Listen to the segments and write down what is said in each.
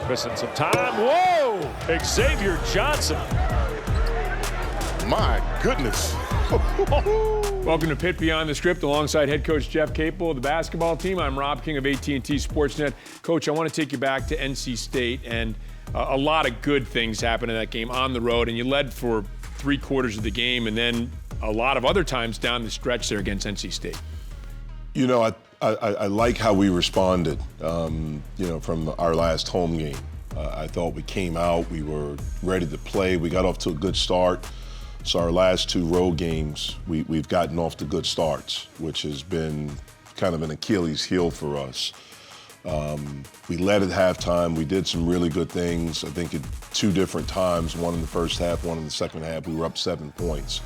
Missing some time. Whoa! Xavier Johnson. My goodness. Welcome to Pitt Beyond the Script alongside head coach Jeff Capel of the basketball team. I'm Rob King of AT&T Sportsnet. Coach, I want to take you back to NC State, and a lot of good things happened in that game on the road, and you led for 3/4 of the game, and then a lot of other times down the stretch there against NC State. You know, I like how we responded, from our last home game. I thought we came out, we were ready to play, we got off to a good start. So our last 2 road games, we've gotten off to good starts, which has been kind of an Achilles heel for us. We led at halftime, we did some really good things, I think at 2 different times, one in the first half, one in the second half, we were up 7 points.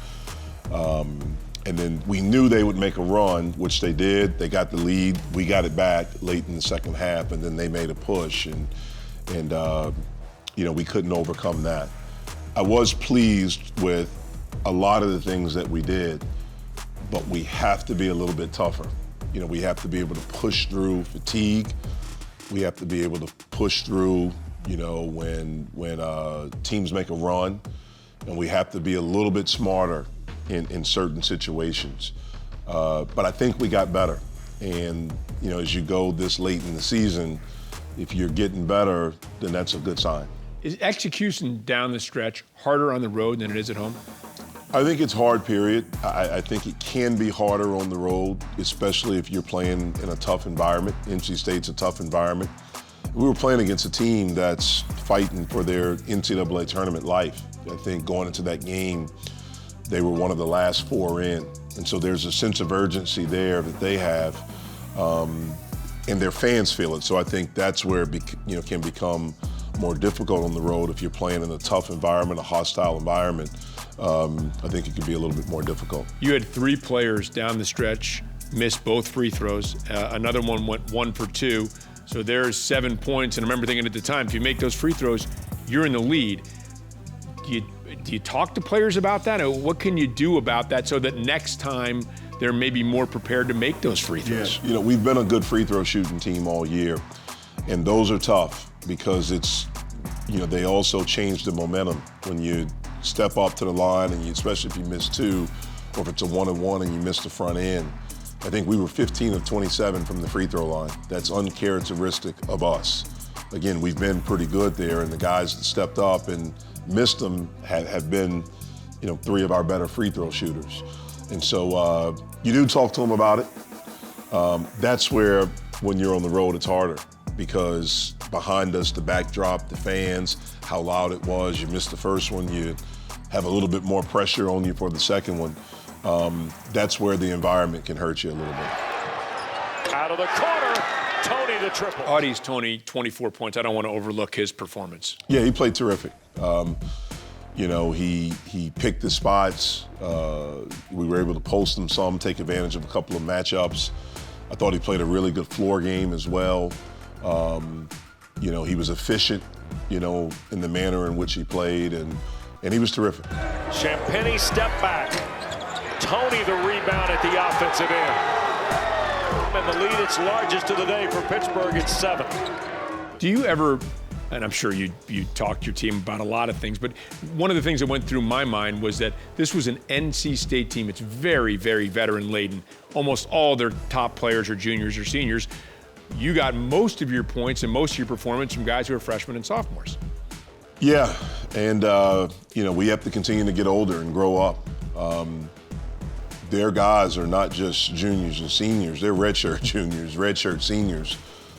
And then we knew they would make a run, which they did. They got the lead. We got it back late in the second half, and then they made a push, and we couldn't overcome that. I was pleased with a lot of the things that we did, but we have to be a little bit tougher. We have to be able to push through fatigue. We have to be able to push through, when teams make a run, and we have to be a little bit smarter in certain situations. But I think we got better. And, as you go this late in the season, if you're getting better, then that's a good sign. Is execution down the stretch harder on the road than it is at home? I think it's hard, period. I think it can be harder on the road, especially if you're playing in a tough environment. NC State's a tough environment. We were playing against a team that's fighting for their NCAA tournament life. I think going into that game, they were one of the last 4 in. And so there's a sense of urgency there that they have, and their fans feel it. So I think that's where it can become more difficult on the road if you're playing in a tough environment, a hostile environment. I think it could be a little bit more difficult. You had 3 players down the stretch miss both free throws. Another one went 1 for 2. So there's 7 points. And I remember thinking at the time, if you make those free throws, you're in the lead. Do you talk to players about that? Or what can you do about that so that next time they're maybe more prepared to make those free throws? Yeah. We've been a good free throw shooting team all year, and those are tough because it's, they also change the momentum when you step up to the line, and especially if you miss 2, or if it's a 1-on-1 and you miss the front end. I think we were 15 of 27 from the free throw line. That's uncharacteristic of us. Again, we've been pretty good there, and the guys that stepped up and missed them have been, 3 of our better free throw shooters. And so you do talk to them about it. That's where, when you're on the road, it's harder because behind us, the backdrop, the fans, how loud it was. You missed the first one, you have a little bit more pressure on you for the second one. That's where the environment can hurt you a little bit. Out of the corner, Tony the triple. Audie's Tony, 24 points. I don't want to overlook his performance. Yeah, he played terrific. He picked the spots. We were able to post him some, take advantage of a couple of matchups. I thought he played a really good floor game as well. He was efficient, in the manner in which he played, and he was terrific. Champagny step back. Tony the rebound at the offensive end. And the lead, it's largest of the day for Pittsburgh. It's 7. Do you ever, and I'm sure you talked to your team about a lot of things, but one of the things that went through my mind was that this was an NC State team. It's very, very veteran-laden. Almost all their top players are juniors or seniors. You got most of your points and most of your performance from guys who are freshmen and sophomores. Yeah, and we have to continue to get older and grow up. Their guys are not just juniors and seniors, they're redshirt juniors, redshirt seniors.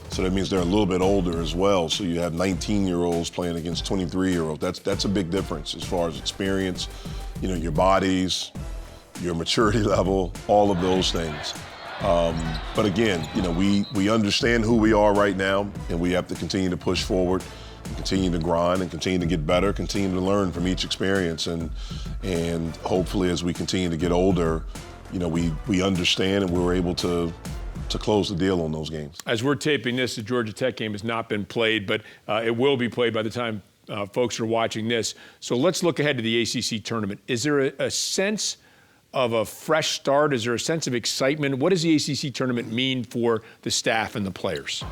So that means they're a little bit older as well. So you have 19-year-olds playing against 23-year-olds. That's a big difference as far as experience, your bodies, your maturity level, all of those things. But again, we understand who we are right now, and we have to continue to push forward and continue to grind and continue to get better, continue to learn from each experience, and hopefully as we continue to get older, we understand and we're able to close the deal on those games. As we're taping this, the Georgia Tech game has not been played, but it will be played by the time folks are watching this. So let's look ahead to the ACC tournament. Is there a sense of a fresh start? Is there a sense of excitement? What does the ACC tournament mean for the staff and the players?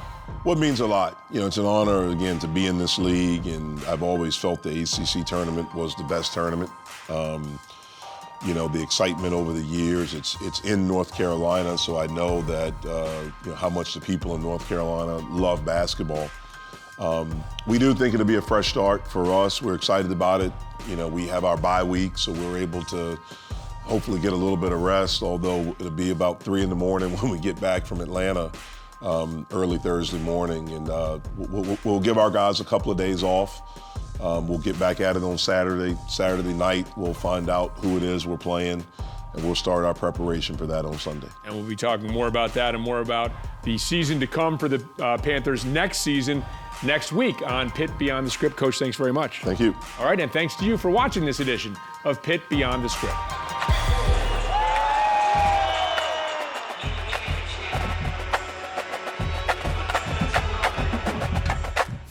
Well, it means a lot. You know, it's an honor, again, to be in this league, and I've always felt the ACC tournament was the best tournament. You know, the excitement over the years, it's in North Carolina, so I know that, you know, how much the people in North Carolina love basketball. We do think it'll be a fresh start for us. We're excited about it. You know, we have our bye week, so we're able to hopefully get a little bit of rest, although it'll be about 3 in the morning when we get back from Atlanta early Thursday morning. And we'll give our guys a couple of days off. We'll get back at it on Saturday night. We'll find out who it is we're playing, and we'll start our preparation for that on Sunday. And we'll be talking more about that and more about the season to come for the Panthers next season next week on Pitt Beyond the Script. Coach, thanks very much. Thank you. All right, and thanks to you for watching this edition of Pitt Beyond the Script.